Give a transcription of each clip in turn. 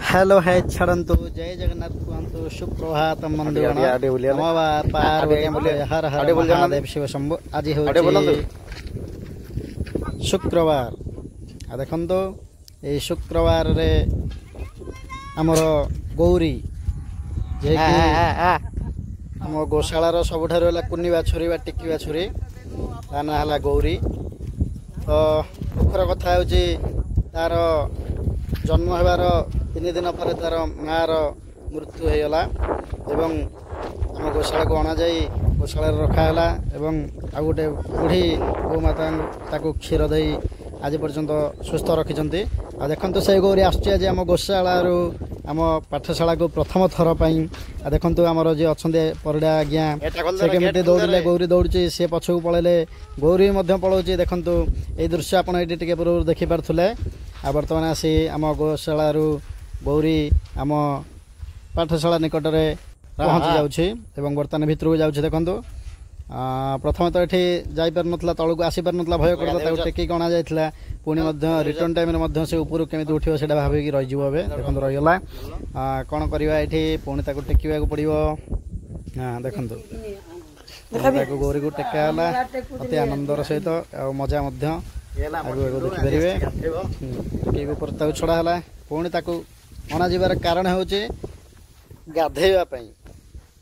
Hello है छड़ंतु जय जगन्नाथ कुहंतु सुप्रभात मंदिर नमवार पार्वती हर हर महादेव शिव शंभु आज हूँ शुक्रवार देखो ये शुक्रवार रे आमर गौरी जे आम गोशालार सबुठार कुनी बाछुरी बा टिकी बाछुरी ता ना है गौरी। तो दुखर कथा हूँ तार जन्म होबार 3 दिन पर तार मार मृत्यु होगला एवं आम गोशाला को अणा जाई गोशाला रखाला एवं आ गोटे बुढ़ी गोमाता क्षीर दे आज पर्यंत सुस्थ रखिंट। आ देखो से गौरी आज आम गोशाला आम पाठशाला को प्रथम थर पर देखो आमर जी अच्छा परिड़ा आज्ञा से केमी दौड़े गौरी दौड़ी सी पछक पलैले गौरी पलाऊँ। देखो ये दृश्य आप पूर्व देखिपे आ बर्तमान आसी आम गोशाला गौरी आम पाठशाला निकट में पहुँची जाऊँ बर्तमान भितर जाऊँ। देखो प्रथम तो ये जापर ना तलू को आसी पार ना भय करता टेक अणा जाता पुणी रिटर्न टाइम से ऊपर केमी उठो से भाविक रही देखो रहीगला कौन करवा ये पुणी टेकवा पड़ो। हाँ देखो गौरी को टेकाला अति आनंदर सहित मजा देखिपारे टेक ऊपर छड़ाला पुणी अणा जबार कारण हूँ गाधेवाई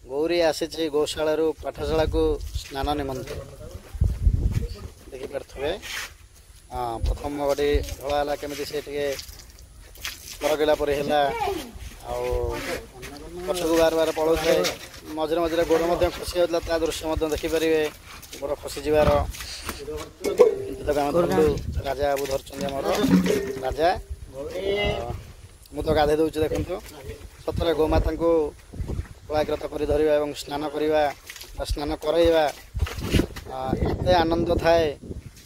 गौरी आसी गौशाला पाठशाला को स्नान निमंत देखिपे। प्रथम गोटे ढला केमी से करगला पछक बार बार पड़ो मझे मझे गोड़ खसी जाता दृश्य देखिपारे गोड़ खसी जबार राजा बाबू धरचंद राजा मु तो गाधे दूचे। देखो सतरे गोमाता को कलाकृत कर धरवा और स्नान करवा स्नान करवा एत आनंद थाए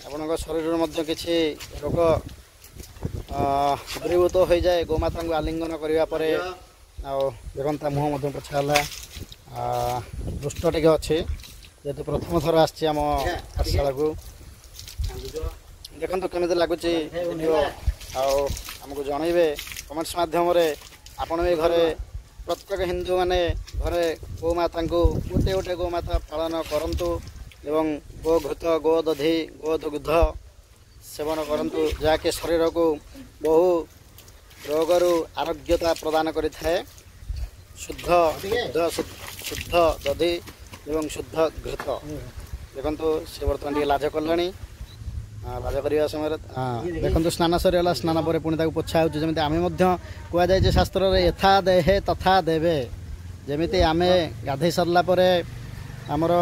आपण शरीर किसी रोग दूरीभूत हो जाए गोमाता को आलिंगन करने देखता मुह पोछाला दुष्ट टे अच्छे जेहतु प्रथम थर आम पाठशाला को देखो केमी लगुच आमको जनइबे कमेंट्स माध्यम आपण भी घरे प्रत्येक हिंदू माने घरे गोमाता को गोटे गोटे गोमाता पालन करंतु एवं गो घृत गो दधि गो दुग्ध सेवन करंतु जाके शरीर को बहु रोगरु आरोग्यता प्रदान करिथाए। शुद्ध दुग्ध शुद्ध दधि एवं शुद्ध घृत देखो से बर्तमान लाज कलानी लाज करने समय देखो स्नान सरीगला स्नान पर पुणी पोछा होमी आम कहुए शास्त्र यथा देहे तथा देवे जमी आम गाधे सरला आमर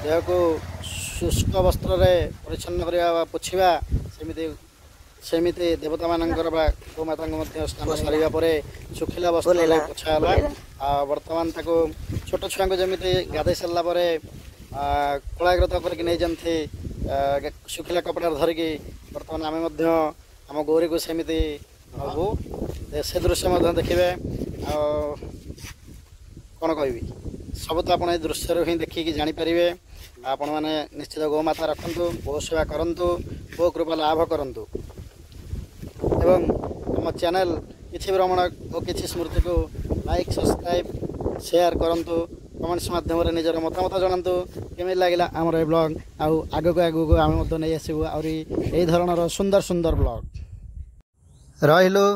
देह को शुष्क वस्त्र परिच्छन्न करवा पोछा सेमिति देवता मानकर गोमाता स्नान सरिया सुखिला वस्त्र पोछाला। बर्तमान छोट छुआ को जमी गाधे सरला कलाकृत करके नहीं जाती सुखिला कपड़ा धरिकी बर्तमान आम आम गौरी को सेमती हबू से दृश्य देखिए कौन कह सब तो आप दृश्य हिं देखिकी जापर आपण मैंने निश्चित गोमाता रखु गो सेवा करूँ गो कृपा लाभ करूँ एवं आम चैनल किसी भ्रमण और किसी स्मृति को लाइक सब्सक्राइब शेयर करूँ कमेंट्स माध्यम निजर मतामत जनातु केमी लगे आमर ये ब्लॉग आग को आम नहीं आसबू आहरी यही धरणर सुंदर सुंदर ब्लॉग रहिलु।